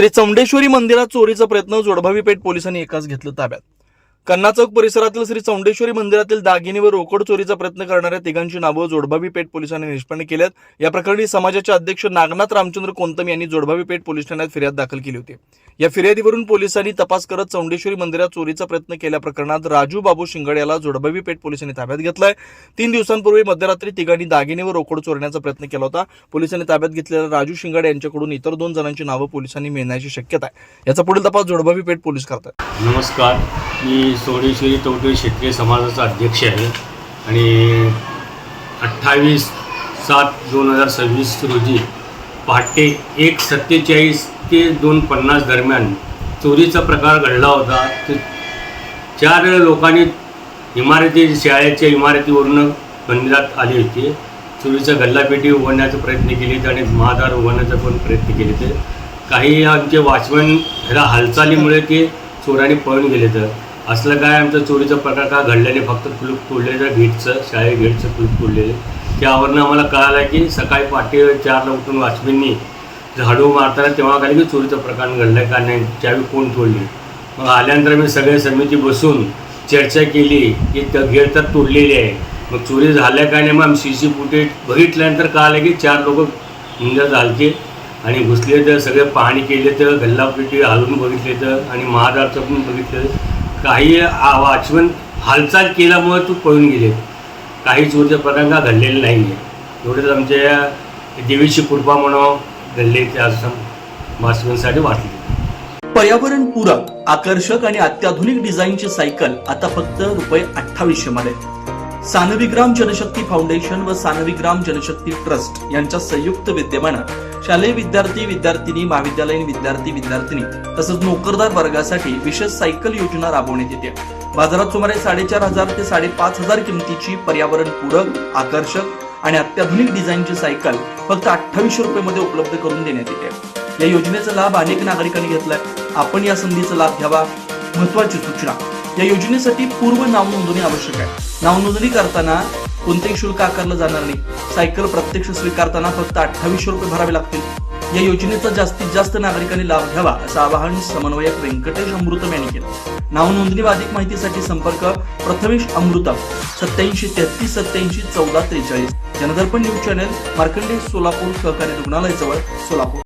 श्री चौंडेश्वरी मंदिरात चोरीचा प्रयत्न जोडभावी पेठ पोलिसांनी एकाच घेतलं ताब्यात। कन्ना चौक परिसरातील श्री चौंडेश्वरी मंदिरातील दागिने व रोकड चोरीचा प्रयत्न करणाऱ्या तिघांची नावं जोडभावी पेठ पोलिसांनी निष्पन्न केल्यात। या प्रकरणी समाजाचे अध्यक्ष नागनाथ रामचंद्र कोंतम यांनी जोडभावी पेठ पोलीस ठाण्यात फिर्याद दाखल केली होती। या फिर्यादीवरून पोलिसांनी तपास करत चौंडेश्वरी मंदिरात चोरीचा प्रयत्न केल्या प्रकरणात राजू बाबू शिंगाडे याला जोडभावी पेठ पोलिसांनी ताब्यात घेतलाय। 3 दिवसांपूर्वी मध्यरात्री तिघांनी दागिने व रोकड चोरण्याचा प्रयत्न केला होता। पोलिसांनी ताब्यात घेतलेल्या राजू शिंगाडे यांच्याकडून इतर 2 जणांची नावं पोलिसांनी मिळण्याची शक्यता आहे। याचा पुढील तपास जोडभावी पेठ पोलीस करतात। नमस्कार, मी चौंडेश्वरी तौटवे क्षेत्रीय समाजाचा अध्यक्ष आहे आणि 28/7/2026 रोजी पहाटे 1:47 ते 2:50 दरम्यान चोरीचा प्रकार घडला होता। 4 लोकांनी शाळेच्या इमारतीवरून मंदिरात आले होते। चोरीचा गल्लापेटी उघडण्याचा प्रयत्न केले आणि महाद्वार उघडण्याचा पण प्रयत्न केले। तर काही आमचे वॉचमॅन ह्याला हालचालीमुळे ते चोरांनी पळून गेले। तर असलं काय आमचा चोरीचा प्रकार का घडल्याने फक्त कुलूप तोडलेलं गेटचं, शाळे गेटचं कुलूप तोडलेलं। त्यावरनं आम्हाला कळालं की सकाळी पहाटे 4ला उठून वॉचमॅननी झाडू मारताना तेव्हा कळलं की चोरीचा प्रकार घडला का नाही, चावी कोण तोडली। मग आल्यानंतर मी सगळे समिती बसून चर्चा केली की गेट तर तोडलेली आहे, मग चोरी झाल्या काय नाही। मग आम्ही CC फुटेज बघितल्यानंतर कळालं की 4 लोक मंदिरात झालते आणि घुसले। तर सगळे पाहणी केले, तर गल्लापेटी हलवून बघितले तर आणि महाद्वारचं पण बघितलं। काही वॉचमन हालचाल केल्यामुळे तू पळून गेले। काही चोरीचा प्रकार का घडलेला नाही आहे। एवढंच आमच्या देवीची कृपा म्हणून घडले ते असं वॉचमनसाठी वाटले। पर्यावरण पूरक, आकर्षक आणि अत्याधुनिक डिझाईनची सायकल आता फक्त ₹2800 मध्ये। सानविग्राम जनशक्ती फाउंडेशन व सानविग्राम जनशक्ती ट्रस्ट यांच्या संयुक्त विद्यमानं शालेय विद्यार्थी विद्यार्थिनी, महाविद्यालयीन विद्यार्थी विद्यार्थिनी तसंच नोकरदार वर्गासाठी विशेष सायकल योजना राबवण्यात येते। बाजारात सुमारे 4500 ते 5500 किमतीची पर्यावरण पूरक, आकर्षक आणि अत्याधुनिक डिझाईनची सायकल फक्त ₹2800 मध्ये उपलब्ध करून देण्यात येते। या योजनेचा लाभ अनेक नागरिकांनी घेतलाय। आपण या संधीचा लाभ घ्यावा। महत्त्वाची सूचना, या योजनेसाठी पूर्व नाव नोंदणी आवश्यक आहे। नाव नोंदणी करताना कोणतेही शुल्क आकारलं जाणार नाही। सायकल प्रत्यक्ष स्वीकारताना फक्त ₹2800 भरावे लागतील। या योजनेचा जास्तीत जास्त नागरिकांनी लाभ घ्यावा असं आवाहन समन्वयक व्यंकटेश अमृतम यांनी केलं। नाव नोंदणी व अधिक माहितीसाठी संपर्क प्रथमेश अमृतम 87 33 87 14 43। जनदर्पण न्यूज चॅनल, मार्कंडेय सोलापूर सहकारी रुग्णालय जवळ, सोलापूर।